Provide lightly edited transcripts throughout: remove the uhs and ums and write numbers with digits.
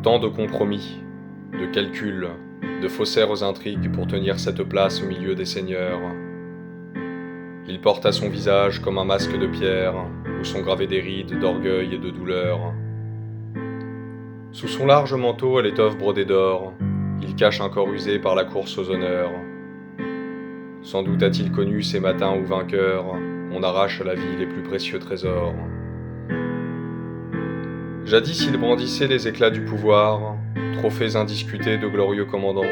Tant de compromis, de calculs, de faussaires intrigues pour tenir cette place au milieu des seigneurs. Il porte à son visage comme un masque de pierre, où sont gravées des rides d'orgueil et de douleur. Sous son large manteau à l'étoffe brodée d'or, il cache un corps usé par la course aux honneurs. Sans doute a-t-il connu ces matins où vainqueur, on arrache à la vie les plus précieux trésors. Jadis il brandissait les éclats du pouvoir, trophées indiscutés de glorieux commandants.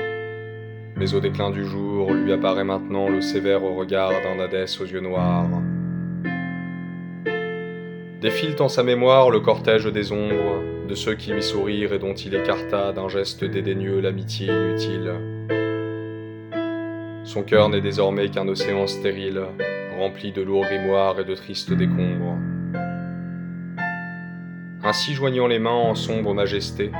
Mais au déclin du jour, lui apparaît maintenant le sévère regard d'un Hadès aux yeux noirs. Défile en sa mémoire le cortège des ombres, de ceux qui lui sourirent et dont il écarta d'un geste dédaigneux l'amitié inutile. Son cœur n'est désormais qu'un océan stérile, rempli de lourds grimoires et de tristes décombres. Ainsi joignant les mains en sombre majesté,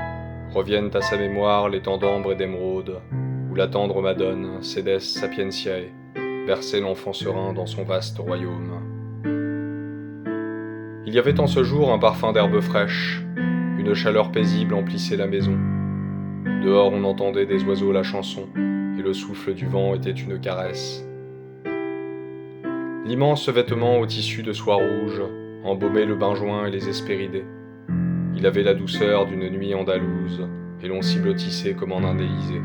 reviennent à sa mémoire les temps d'ambre et d'émeraude, où la tendre Madone, Cedes Sapientiae, berçait l'enfant serein dans son vaste royaume. Il y avait en ce jour un parfum d'herbe fraîche, une chaleur paisible emplissait la maison. Dehors on entendait des oiseaux la chanson, et le souffle du vent était une caresse. L'immense vêtement au tissu de soie rouge embaumait le benjoin et les hespéridés. Il avait la douceur d'une nuit andalouse, et l'on s'y blottissait comme en un Élysée.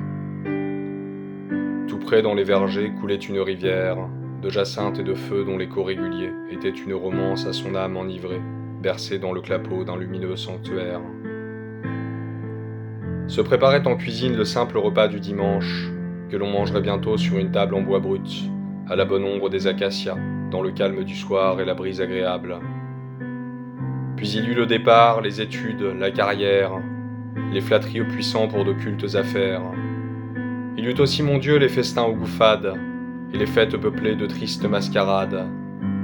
Tout près dans les vergers coulait une rivière, de jacinthe et de feu dont l'écho régulier était une romance à son âme enivrée, bercée dans le clapot d'un lumineux sanctuaire. Se préparait en cuisine le simple repas du dimanche, que l'on mangerait bientôt sur une table en bois brut, à la bonne ombre des acacias, dans le calme du soir et la brise agréable. Puis il eut le départ, les études, la carrière, les flatteries puissants pour d'occultes affaires. Il eut aussi, mon Dieu, les festins aux goûts fades, et les fêtes peuplées de tristes mascarades,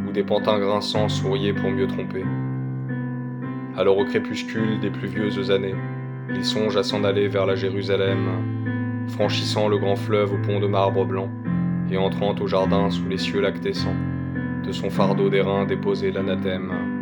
où des pantins grinçants souriaient pour mieux tromper. Alors au crépuscule des pluvieuses années, il songe à s'en aller vers la Jérusalem, franchissant le grand fleuve au pont de marbre blanc, et entrant au jardin sous les cieux lactescents, de son fardeau d'airain déposer l'anathème.